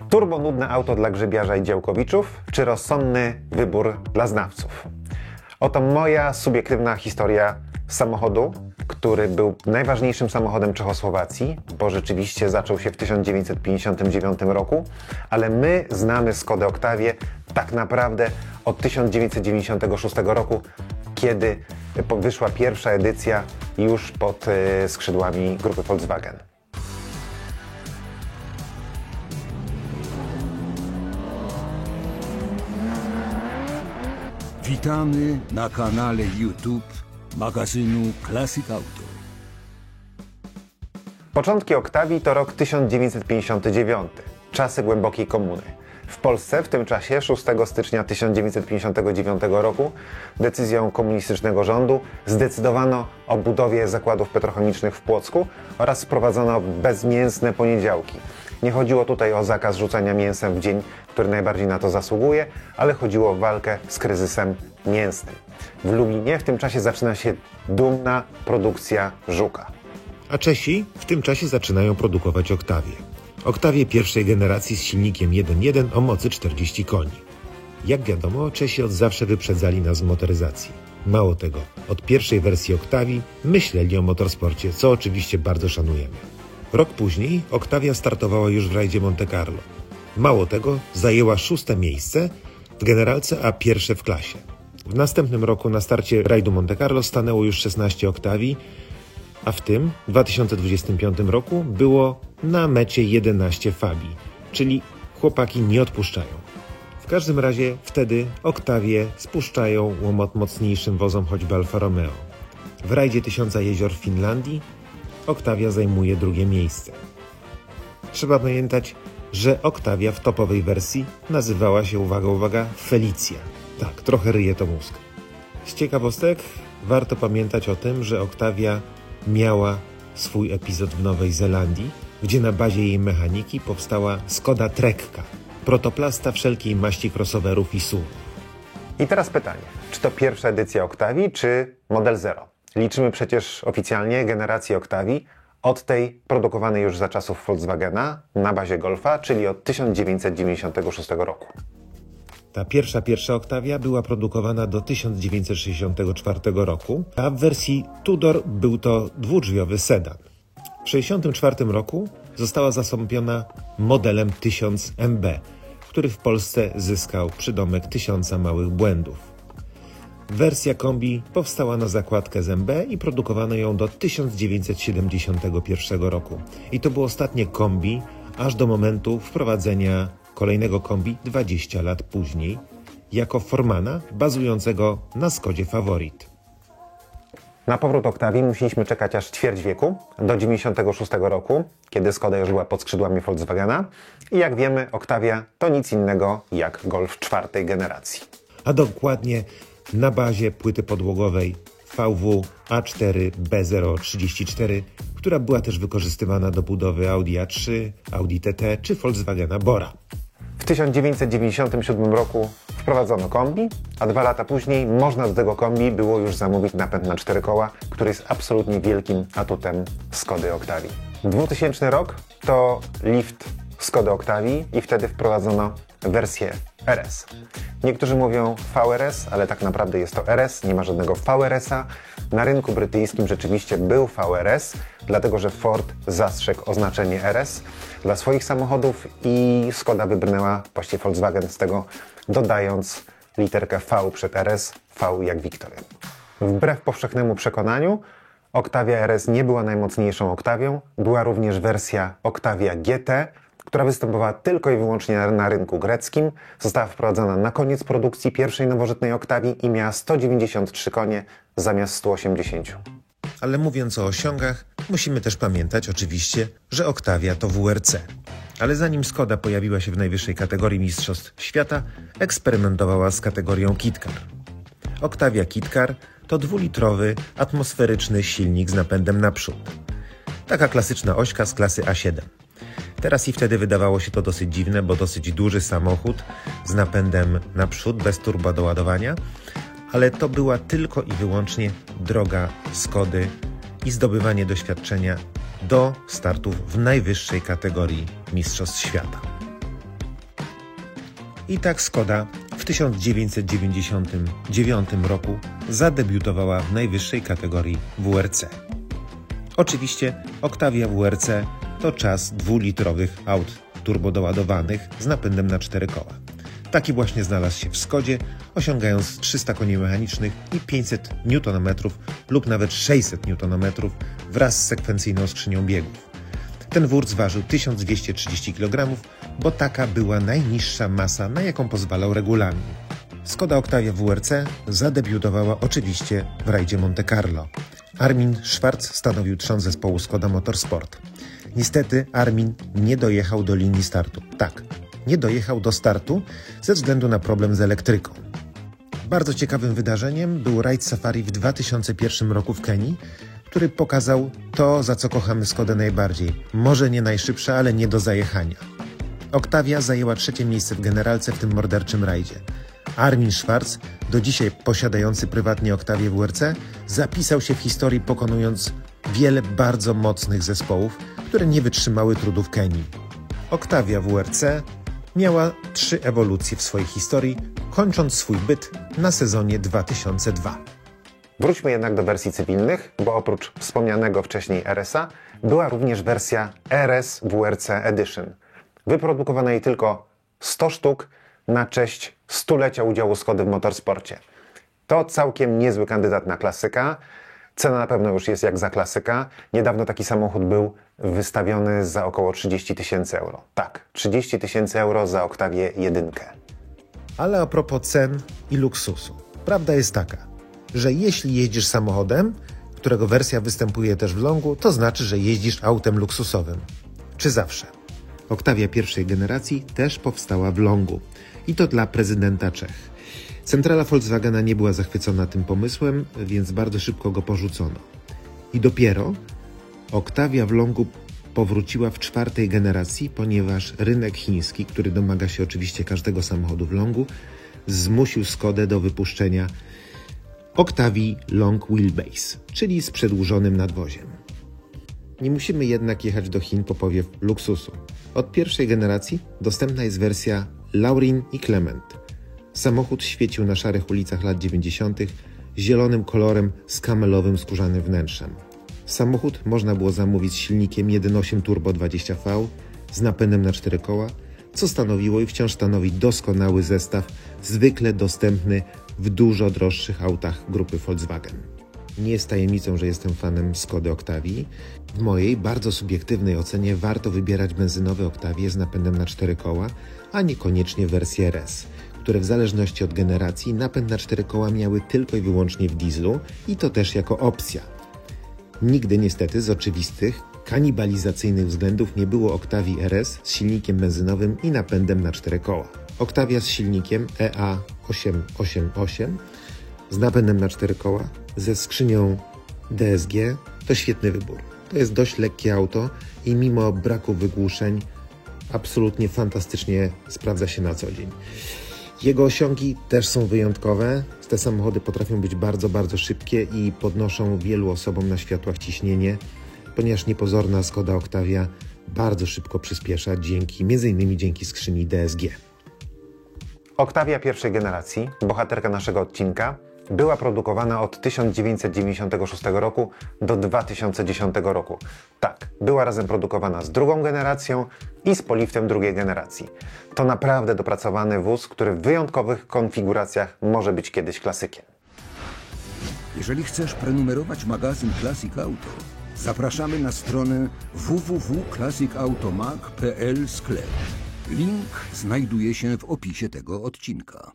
Turbonudne auto dla grzybiarza i działkowiczów, czy rozsądny wybór dla znawców? Oto moja subiektywna historia samochodu, który był najważniejszym samochodem Czechosłowacji, bo rzeczywiście zaczął się w 1959 roku, ale my znamy Skodę Octavię tak naprawdę od 1996 roku, kiedy wyszła pierwsza edycja już pod skrzydłami grupy Volkswagen. Witamy na kanale YouTube magazynu Classic Auto. Początki Octavii to rok 1959, czasy głębokiej komuny. W Polsce w tym czasie, 6 stycznia 1959 roku, decyzją komunistycznego rządu zdecydowano o budowie zakładów petrochemicznych w Płocku oraz wprowadzono bezmięsne poniedziałki. Nie chodziło tutaj o zakaz rzucania mięsem w dzień, który najbardziej na to zasługuje, ale chodziło o walkę z kryzysem mięsnym. W Lublinie w tym czasie zaczyna się dumna produkcja Żuka. A Czesi w tym czasie zaczynają produkować Octavię. Octavię pierwszej generacji z silnikiem 1.1 o mocy 40 koni. Jak wiadomo, Czesi od zawsze wyprzedzali nas w motoryzacji. Mało tego, od pierwszej wersji Octavii myśleli o motorsporcie, co oczywiście bardzo szanujemy. Rok później Octavia startowała już w rajdzie Monte Carlo. Mało tego, zajęła 6. miejsce w generalce, a pierwsze w klasie. W następnym roku na starcie rajdu Monte Carlo stanęło już 16 Octavii, a w tym 2025 roku było na mecie 11 Fabii, czyli chłopaki nie odpuszczają. W każdym razie wtedy Octavię spuszczają łomot mocniejszym wozom, choćby Alfa Romeo. W rajdzie Tysiąca Jezior w Finlandii Octavia zajmuje 2. miejsce. Trzeba pamiętać, że Octavia w topowej wersji nazywała się, uwaga, uwaga, Felicia. Tak, trochę ryje to mózg. Z ciekawostek warto pamiętać o tym, że Octavia miała swój epizod w Nowej Zelandii, gdzie na bazie jej mechaniki powstała Skoda Trekka, protoplasta wszelkiej maści crossoverów i SUV. I teraz pytanie, czy to pierwsza edycja Octavii, czy model Zero? Liczymy przecież oficjalnie generację Octavii od tej produkowanej już za czasów Volkswagena na bazie Golfa, czyli od 1996 roku. Ta pierwsza Octavia była produkowana do 1964 roku, a w wersji Tudor był to dwudrzwiowy sedan. W 1964 roku została zastąpiona modelem 1000 MB, który w Polsce zyskał przydomek 1000 małych błędów. Wersja kombi powstała na zakładkę z MB i produkowano ją do 1971 roku. I to było ostatnie kombi, aż do momentu wprowadzenia kolejnego kombi 20 lat później, jako Formana bazującego na Skodzie Favorit. Na powrót Octavii musieliśmy czekać aż ćwierć wieku, do 1996 roku, kiedy Skoda już była pod skrzydłami Volkswagena. I jak wiemy, Octavia to nic innego jak Golf 4. generacji. A dokładnie na bazie płyty podłogowej VW A4 B034, która była też wykorzystywana do budowy Audi A3, Audi TT czy Volkswagena Bora. W 1997 roku wprowadzono kombi, a 2 lata później można do tego kombi było już zamówić napęd na 4 koła, który jest absolutnie wielkim atutem Skody Octavii. 2000 rok to lift Skody Octavii i wtedy wprowadzono wersję RS. Niektórzy mówią VRS, ale tak naprawdę jest to RS, nie ma żadnego VRS-a. Na rynku brytyjskim rzeczywiście był VRS, dlatego że Ford zastrzegł oznaczenie RS dla swoich samochodów i Skoda wybrnęła, właściwie Volkswagen z tego, dodając literkę V przed RS, V jak Victoria. Wbrew powszechnemu przekonaniu, Octavia RS nie była najmocniejszą Octavią, była również wersja Octavia GT, która występowała tylko i wyłącznie na rynku greckim. Została wprowadzona na koniec produkcji pierwszej nowożytnej Octavii i miała 193 konie zamiast 180. Ale mówiąc o osiągach, musimy też pamiętać oczywiście, że Octavia to WRC. Ale zanim Skoda pojawiła się w najwyższej kategorii Mistrzostw Świata, eksperymentowała z kategorią KitKar. Octavia KitKar to 2-litrowy, atmosferyczny silnik z napędem naprzód. Taka klasyczna ośka z klasy A7. Teraz i wtedy wydawało się to dosyć dziwne, bo dosyć duży samochód z napędem naprzód, bez turbodoładowania, ale to była tylko i wyłącznie droga Skody i zdobywanie doświadczenia do startów w najwyższej kategorii Mistrzostw Świata. I tak Skoda w 1999 roku zadebiutowała w najwyższej kategorii WRC. Oczywiście Octavia WRC to czas 2-litrowych aut turbodoładowanych z napędem na 4 koła. Taki właśnie znalazł się w Skodzie, osiągając 300 koni mechanicznych i 500 Nm lub nawet 600 Nm wraz z sekwencyjną skrzynią biegów. Ten wóz ważył 1230 kg, bo taka była najniższa masa, na jaką pozwalał regulamin. Skoda Octavia WRC zadebiutowała oczywiście w rajdzie Monte Carlo. Armin Schwarz stanowił trzon zespołu Skoda Motorsport. Niestety Armin nie dojechał do linii startu. Tak, nie dojechał do startu ze względu na problem z elektryką. Bardzo ciekawym wydarzeniem był rajd safari w 2001 roku w Kenii, który pokazał to, za co kochamy Skodę najbardziej. Może nie najszybsza, ale nie do zajechania. Octavia zajęła 3. miejsce w generalce w tym morderczym rajdzie. Armin Schwarz, do dzisiaj posiadający prywatnie Octavię WRC, zapisał się w historii, pokonując wiele bardzo mocnych zespołów, które nie wytrzymały trudów Kenii. Octavia WRC miała 3 ewolucje w swojej historii, kończąc swój byt na sezonie 2002. Wróćmy jednak do wersji cywilnych, bo oprócz wspomnianego wcześniej RS-a była również wersja RS WRC Edition. Wyprodukowano jej tylko 100 sztuk na cześć stulecia udziału Skody w motorsporcie. To całkiem niezły kandydat na klasyka. Cena na pewno już jest jak za klasyka. Niedawno taki samochód był wystawiony za około 30 000 euro. Tak, 30 000 euro za Octavię 1. Ale a propos cen i luksusu. Prawda jest taka, że jeśli jeździsz samochodem, którego wersja występuje też w longu, to znaczy, że jeździsz autem luksusowym. Czy zawsze? Octavia pierwszej generacji też powstała w longu. I to dla prezydenta Czech. Centrala Volkswagena nie była zachwycona tym pomysłem, więc bardzo szybko go porzucono. I dopiero Octavia w longu powróciła w 4. generacji, ponieważ rynek chiński, który domaga się oczywiście każdego samochodu w longu, zmusił Skodę do wypuszczenia Octavii Long Wheelbase, czyli z przedłużonym nadwoziem. Nie musimy jednak jechać do Chin po powiew luksusu. Od 1. generacji dostępna jest wersja Laurin i Clement. Samochód świecił na szarych ulicach lat 90. zielonym kolorem z kamelowym skórzanym wnętrzem. Samochód można było zamówić z silnikiem 1.8 Turbo 20V z napędem na 4 koła, co stanowiło i wciąż stanowi doskonały zestaw, zwykle dostępny w dużo droższych autach grupy Volkswagen. Nie jest tajemnicą, że jestem fanem Skody Octavii. W mojej bardzo subiektywnej ocenie warto wybierać benzynowe Octavie z napędem na 4 koła, a niekoniecznie wersje RS, które w zależności od generacji napęd na 4 koła miały tylko i wyłącznie w dieslu i to też jako opcja. Nigdy niestety z oczywistych, kanibalizacyjnych względów nie było Octavii RS z silnikiem benzynowym i napędem na 4 koła. Octavia z silnikiem EA888 z napędem na 4 koła ze skrzynią DSG to świetny wybór. To jest dość lekkie auto i mimo braku wygłuszeń absolutnie fantastycznie sprawdza się na co dzień. Jego osiągi też są wyjątkowe. Te samochody potrafią być bardzo, bardzo szybkie i podnoszą wielu osobom na światłach ciśnienie, ponieważ niepozorna Skoda Octavia bardzo szybko przyspiesza m.in. dzięki skrzyni DSG. Octavia pierwszej generacji, bohaterka naszego odcinka, była produkowana od 1996 roku do 2010 roku. Tak, była razem produkowana z drugą generacją i z poliftem drugiej generacji. To naprawdę dopracowany wóz, który w wyjątkowych konfiguracjach może być kiedyś klasykiem. Jeżeli chcesz prenumerować magazyn Classic Auto, zapraszamy na stronę www.classicautomag.pl/sklep. Link znajduje się w opisie tego odcinka.